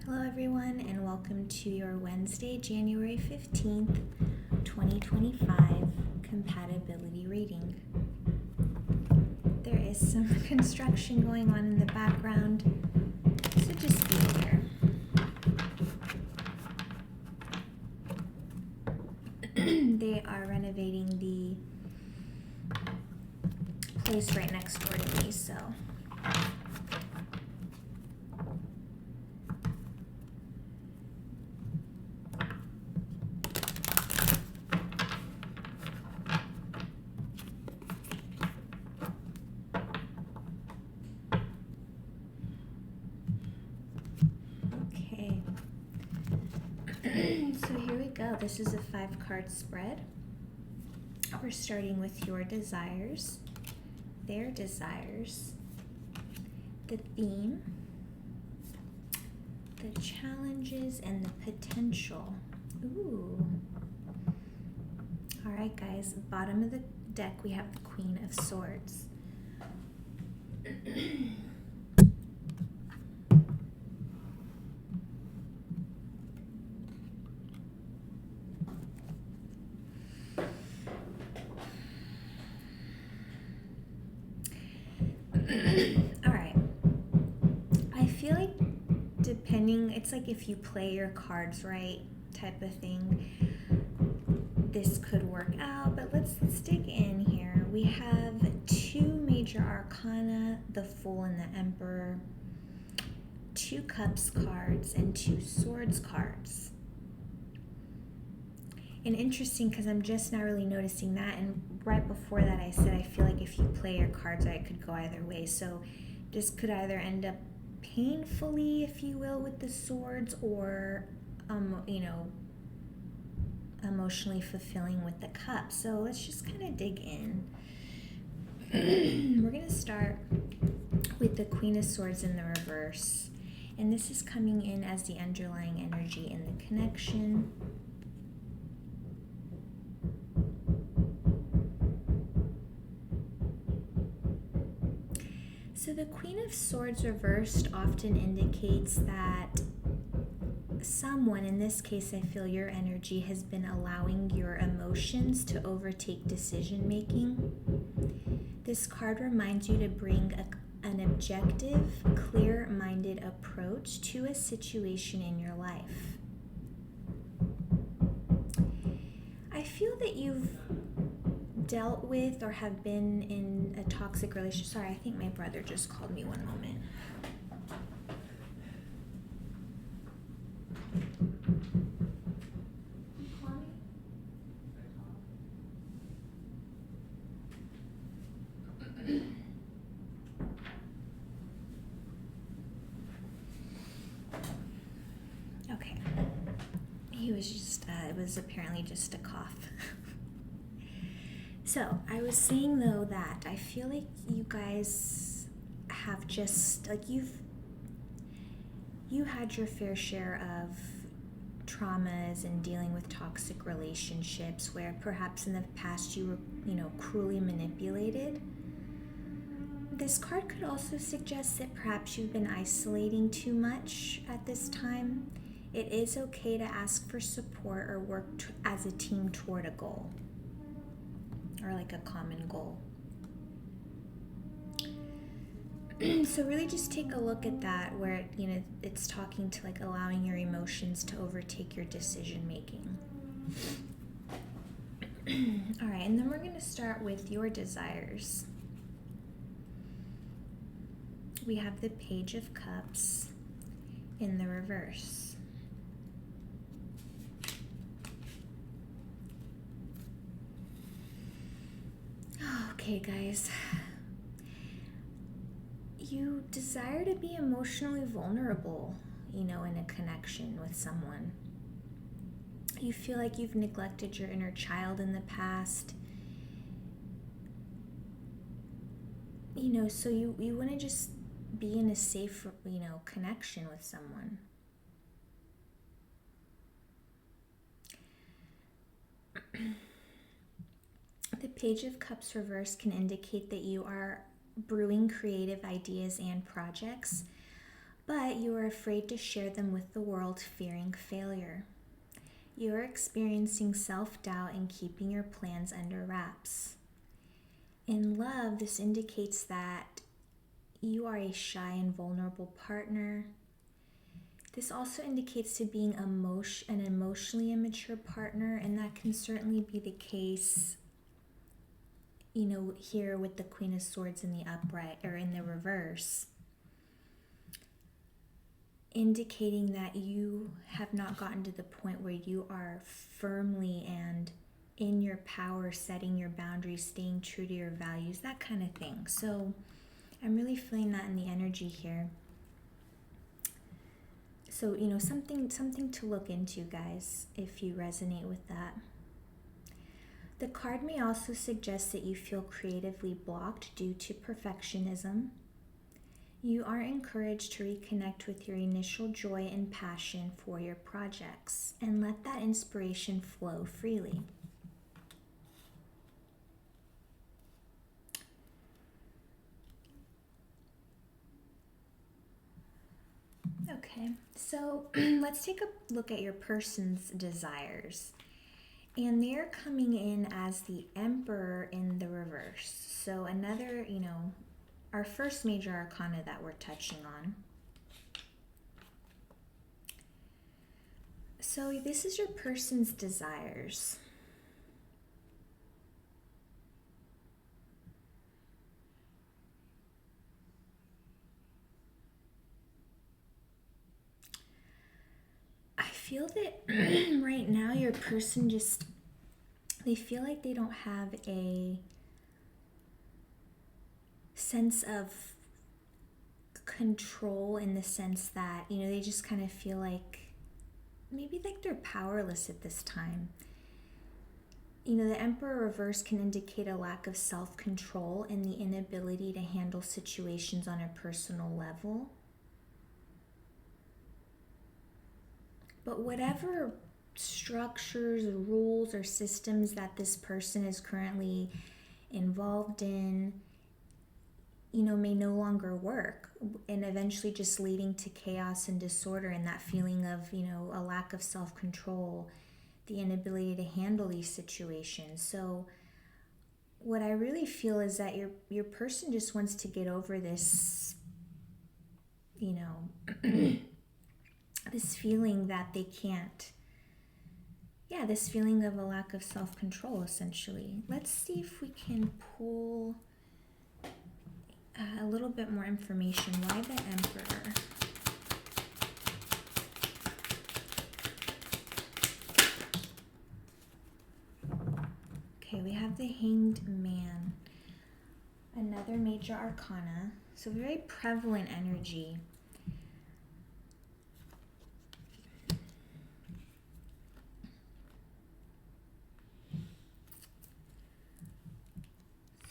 Hello everyone and welcome to your Wednesday, January 15th, 2025 compatibility reading. There is some construction going on in the background, so just be aware. They are renovating the place right next door to me, so okay. So here we go. This is a 5-card spread. We're starting with your desires, their desires, the theme, the challenges, and the potential. Ooh. All right, guys. Bottom of the deck, we have the Queen of Swords. All right. I feel like it's like if you play your cards right type of thing, this could work out, but let's dig in here. We have 2 major arcana, the Fool and the Emperor, 2 Cups cards, and 2 Swords cards. And interesting because I'm just now really noticing that, and right before that I said I feel like if you play your cards right, it could go either way. So this could either end up painfully, if you will, with the swords, or emotionally fulfilling with the cup. So let's just kind of dig in. We're going to start with the Queen of Swords in the reverse, and this is coming in as the underlying energy in the connection. So the Queen of Swords reversed often indicates that someone, in this case I feel your energy, has been allowing your emotions to overtake decision making. This card reminds you to bring an objective, clear-minded approach to a situation in your life. I feel that you've dealt with or have been in a toxic relationship. Sorry, I think my brother just called me. One moment. Okay. He was just, it was apparently just a cough. So, I was saying though that I feel like you guys have just, like you had your fair share of traumas and dealing with toxic relationships where perhaps in the past you were, cruelly manipulated. This card could also suggest that perhaps you've been isolating too much at this time. It is okay to ask for support or work as a team toward a goal, or like a common goal. So really just take a look at that where, it's talking to like allowing your emotions to overtake your decision making. All right, and then we're going to start with your desires. We have the Page of Cups in the reverse. Okay, guys. You desire to be emotionally vulnerable, in a connection with someone. You feel like you've neglected your inner child in the past. So you want to just be in a safe, connection with someone. The Page of Cups reverse can indicate that you are brewing creative ideas and projects, but you are afraid to share them with the world, fearing failure. You are experiencing self-doubt and keeping your plans under wraps. In love, this indicates that you are a shy and vulnerable partner. This also indicates to being an emotionally immature partner, and that can certainly be the case, here with the Queen of Swords in the upright or in the reverse, indicating that you have not gotten to the point where you are firmly and in your power, setting your boundaries, staying true to your values, that kind of thing. So I'm really feeling that in the energy here. So, something to look into, guys, if you resonate with that. The card may also suggest that you feel creatively blocked due to perfectionism. You are encouraged to reconnect with your initial joy and passion for your projects and let that inspiration flow freely. Okay, so let's take a look at your person's desires. And they're coming in as the Emperor in the reverse. So another, our first major arcana that we're touching on. So this is your person's desires. I feel that right now your person they feel like they don't have a sense of control, in the sense that, they just kind of feel like maybe like they're powerless at this time. The Emperor reverse can indicate a lack of self-control and the inability to handle situations on a personal level. But whatever structures, rules, or systems that this person is currently involved in, may no longer work, and eventually just leading to chaos and disorder, and that feeling of, a lack of self-control, the inability to handle these situations. So what I really feel is that your person just wants to get over this, this feeling that they can't, this feeling of a lack of self-control, essentially. Let's see if we can pull a little bit more information. Why the Emperor? Okay, we have the Hanged Man, another major arcana, so very prevalent energy.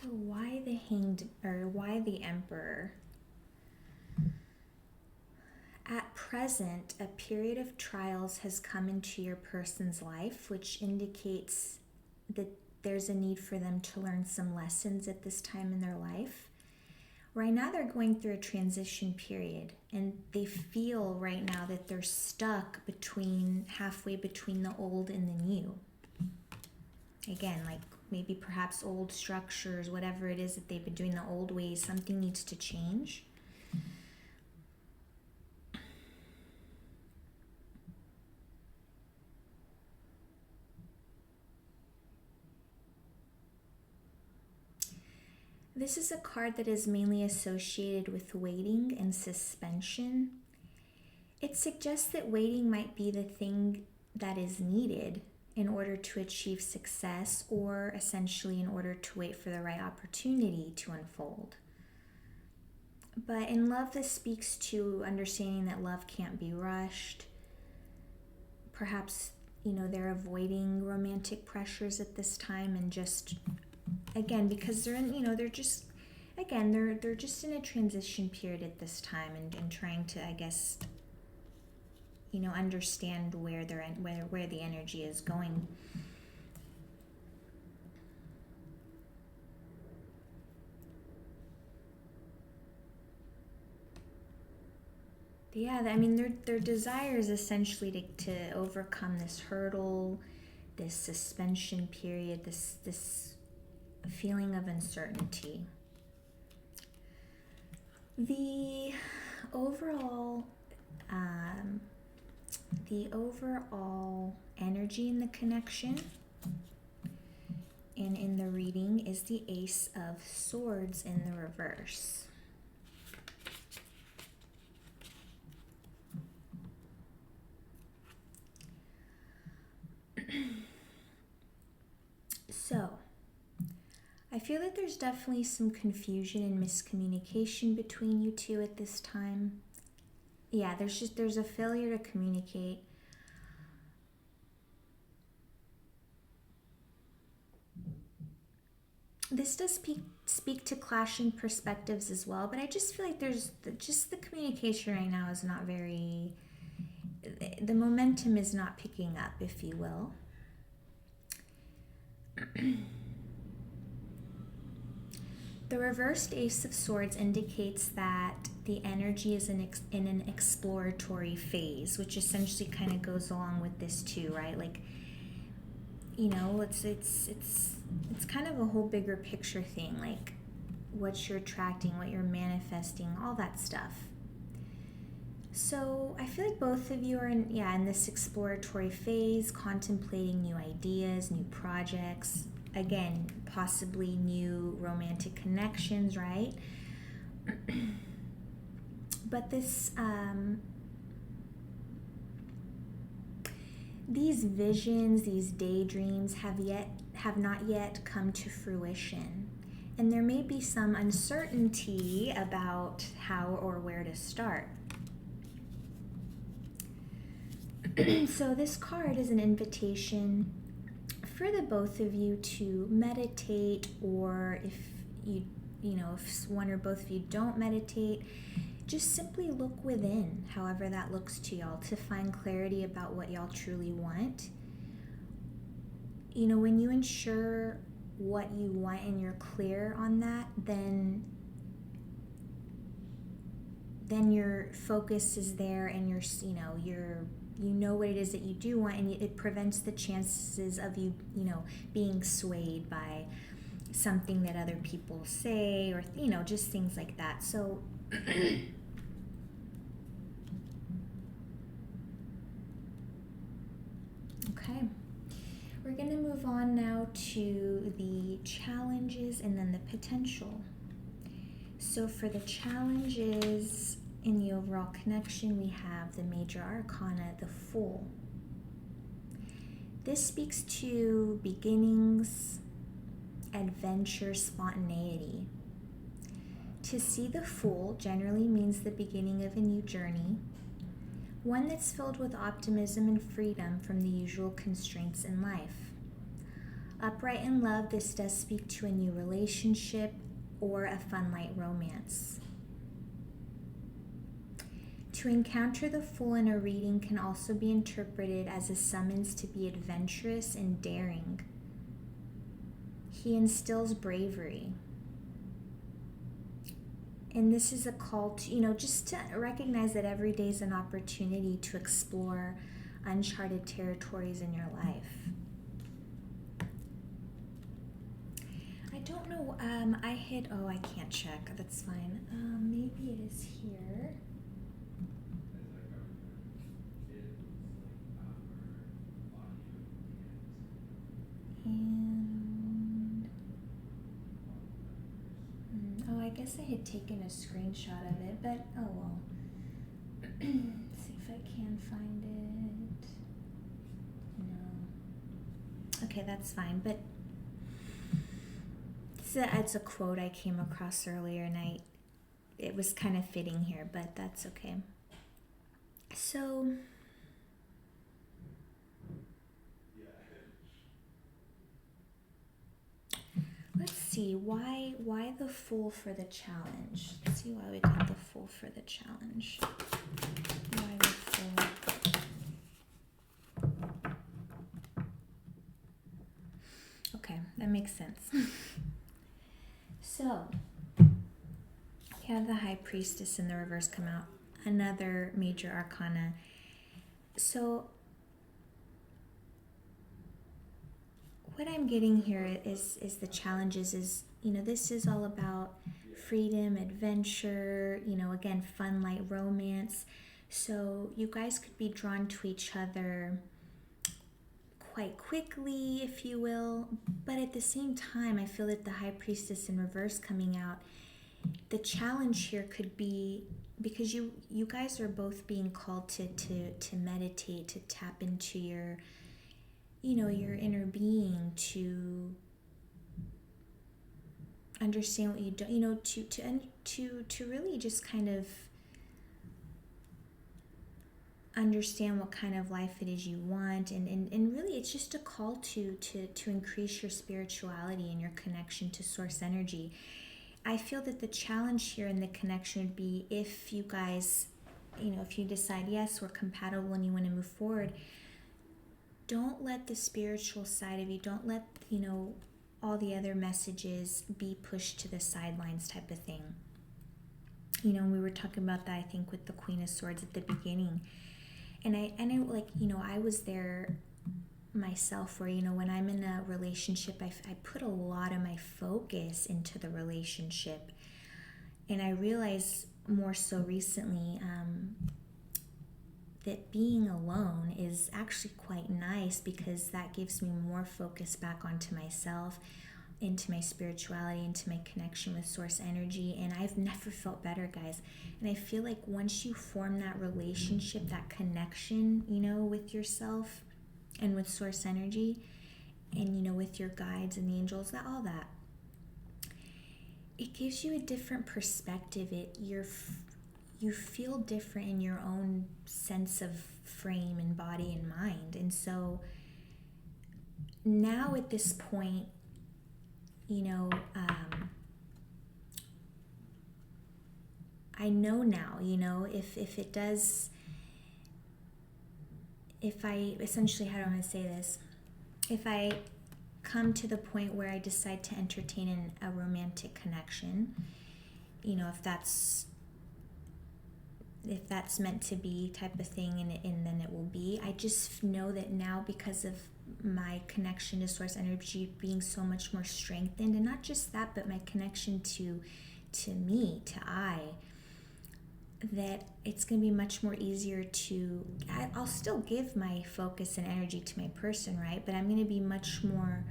So why the Emperor? At present, a period of trials has come into your person's life, which indicates that there's a need for them to learn some lessons at this time in their life. Right now, they're going through a transition period, and they feel right now that they're stuck halfway between the old and the new. Again, like maybe perhaps old structures, whatever it is that they've been doing, the old ways, something needs to change. This is a card that is mainly associated with waiting and suspension. It suggests that waiting might be the thing that is needed in order to achieve success, or essentially in order to wait for the right opportunity to unfold. But in love, this speaks to understanding that love can't be rushed. Perhaps, they're avoiding romantic pressures at this time, and just, again, because they're in, they're just in a transition period at this time, and trying to, I guess, understand where the energy is going. Yeah, I mean, their desire is essentially to overcome this hurdle, this suspension period, this feeling of uncertainty. The overall um, the overall energy in the connection and in the reading is the Ace of Swords in the reverse. So, I feel that there's definitely some confusion and miscommunication between you two at this time. Yeah, there's a failure to communicate. This does speak to clashing perspectives as well, but I just feel like there's just the communication right now is not very, the momentum is not picking up, if you will. The reversed Ace of Swords indicates that the energy is in an exploratory phase, which essentially kind of goes along with this too, right? Like, you know, it's kind of a whole bigger picture thing, like what you're attracting, what you're manifesting, all that stuff. So I feel like both of you are in this exploratory phase, contemplating new ideas, new projects, again, possibly new romantic connections, right? But these visions, these daydreams have not yet come to fruition. And there may be some uncertainty about how or where to start. So this card is an invitation for the both of you to meditate, or if if one or both of you don't meditate, just simply look within, however that looks to y'all, to find clarity about what y'all truly want. You know, when you ensure what you want and you're clear on that, then your focus is there, and you know what it is that you do want, and it prevents the chances of you being swayed by something that other people say, or just things like that. So okay, we're going to move on now to the challenges and then the potential. So for the challenges in the overall connection, we have the major arcana, the Fool. This speaks to beginnings, adventure, spontaneity. To see the Fool generally means the beginning of a new journey, one that's filled with optimism and freedom from the usual constraints in life. Upright in love, this does speak to a new relationship or a fun light romance. To encounter the Fool in a reading can also be interpreted as a summons to be adventurous and daring. He instills bravery. And this is a call to, just to recognize that every day is an opportunity to explore uncharted territories in your life. I don't know, I can't check, that's fine. Maybe it is here. And I guess I had taken a screenshot of it, but oh well. See if I can find it. No. Okay, that's fine, but it's a quote I came across earlier, and it was kind of fitting here, but that's okay. So let's see, why the Fool for the challenge? Let's see why we got the Fool for the challenge. Why the Fool? Okay, that makes sense. So, we have the High Priestess in the reverse come out. another major arcana. So what I'm getting here is the challenges is, this is all about freedom, adventure, again, fun, light romance. So you guys could be drawn to each other quite quickly, if you will, but at the same time, I feel that the High Priestess in reverse coming out, the challenge here could be because you guys are both being called to meditate, to tap into your your inner being, to understand what you don't, to really just kind of understand what kind of life it is you want, and really it's just a call to increase your spirituality and your connection to source energy. I feel that the challenge here in the connection would be if you guys, if you decide, yes, we're compatible and you want to move forward, don't let the spiritual side of you, don't let, all the other messages be pushed to the sidelines type of thing. We were talking about that, I think, with the Queen of Swords at the beginning. And I like, I was there myself where, when I'm in a relationship, I put a lot of my focus into the relationship. And I realized more so recently that being alone is actually quite nice, because that gives me more focus back onto myself, into my spirituality, into my connection with source energy. And I've never felt better, guys. And I feel like once you form that relationship, that connection, with yourself and with source energy, and with your guides and the angels, all that, it gives you a different perspective. You feel different in your own sense of frame and body and mind. And so now at this point, I know now, if it does, if I essentially, how do I want to say this? If I come to the point where I decide to entertain a romantic connection, if that's meant to be type of thing, and then it will be. I just know that now, because of my connection to source energy being so much more strengthened, and not just that, but my connection to me, to I, that it's going to be much more easier I'll still give my focus and energy to my person, right? But I'm going to be much more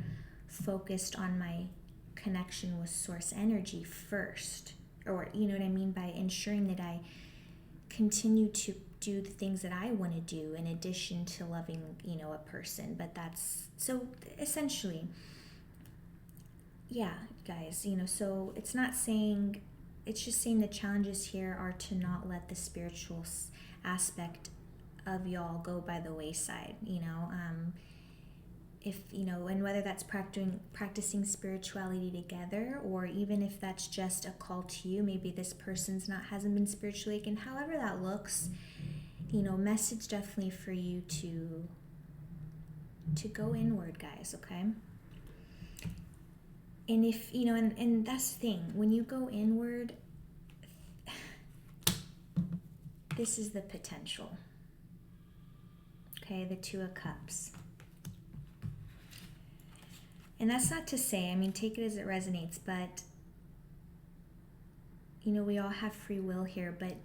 focused on my connection with source energy first, or you know what I mean, by ensuring that I continue to do the things that I want to do in addition to loving, a person. But that's, so essentially, yeah, guys, so it's just saying the challenges here are to not let the spiritual aspect of y'all go by the wayside, if, and whether that's practicing spirituality together, or even if that's just a call to you, maybe this person's hasn't been spiritually awakened, however that looks, message definitely for you to go inward, guys, okay? And if, and that's the thing, when you go inward, this is the potential, okay? The Two of Cups. And that's not to say, take it as it resonates, but, we all have free will here, but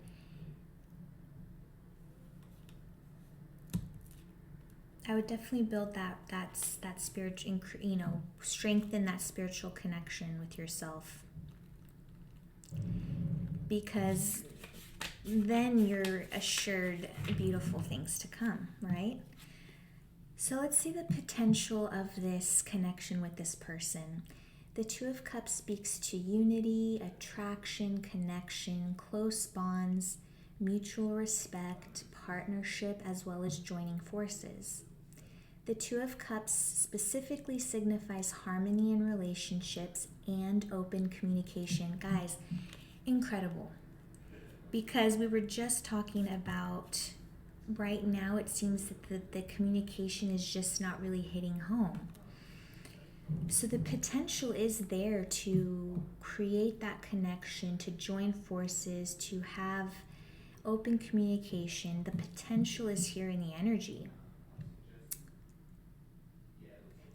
I would definitely build that spiritual, strengthen that spiritual connection with yourself, because then you're assured beautiful things to come, right? So let's see the potential of this connection with this person. The Two of Cups speaks to unity, attraction, connection, close bonds, mutual respect, partnership, as well as joining forces. The Two of Cups specifically signifies harmony in relationships and open communication. Guys, incredible. Because we were just talking about, right now it seems that the communication is just not really hitting home. So the potential is there to create that connection, to join forces, to have open communication. The potential is here in the energy.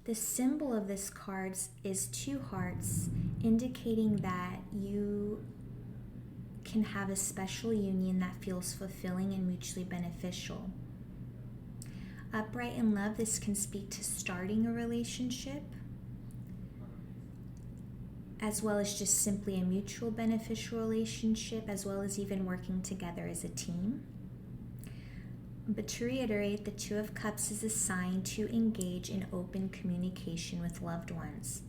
The symbol of this card is 2 hearts, indicating that you can have a special union that feels fulfilling and mutually beneficial. Upright in love, this can speak to starting a relationship, as well as just simply a mutual beneficial relationship, as well as even working together as a team. But to reiterate, the 2 of Cups is a sign to engage in open communication with loved ones.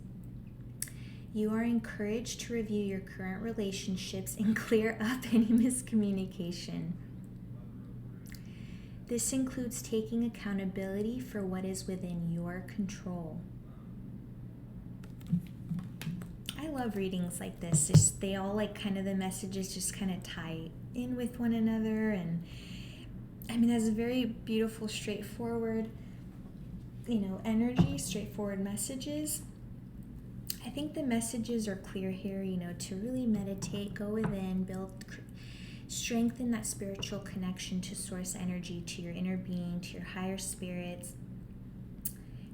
You are encouraged to review your current relationships and clear up any miscommunication. This includes taking accountability for what is within your control. I love readings like this. They all the messages just kind of tie in with one another, and that's a very beautiful, straightforward, energy, straightforward messages. I think the messages are clear here, to really meditate, go within, strengthen that spiritual connection to source energy, to your inner being, to your higher spirits,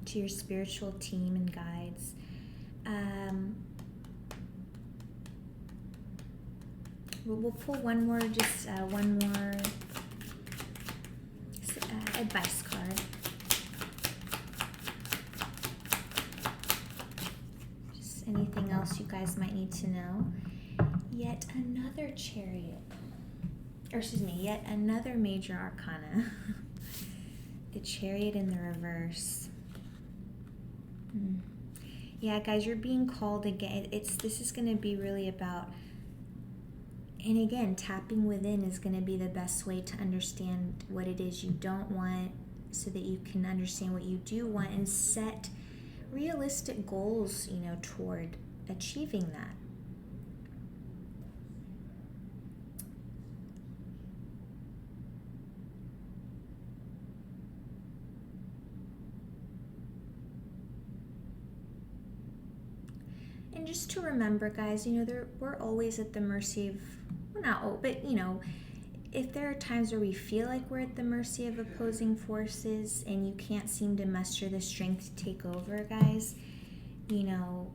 to your spiritual team and guides. We'll pull one more advice card. Just anything else you guys might need to know. Yet another Chariot. Yet another major arcana. The Chariot in the reverse. Yeah, guys, you're being called again. This is going to be really about, and again, tapping within is going to be the best way to understand what it is you don't want, so that you can understand what you do want and set realistic goals, toward achieving that. And just to remember, guys, we're always at the mercy of, if there are times where we feel like we're at the mercy of opposing forces and you can't seem to muster the strength to take over, guys, 100%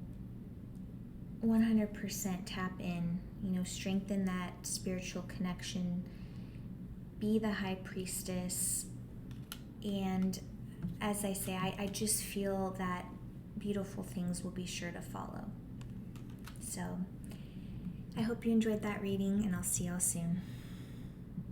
tap in, strengthen that spiritual connection, be the high priestess. And as I say, I just feel that beautiful things will be sure to follow. So I hope you enjoyed that reading, and I'll see y'all soon.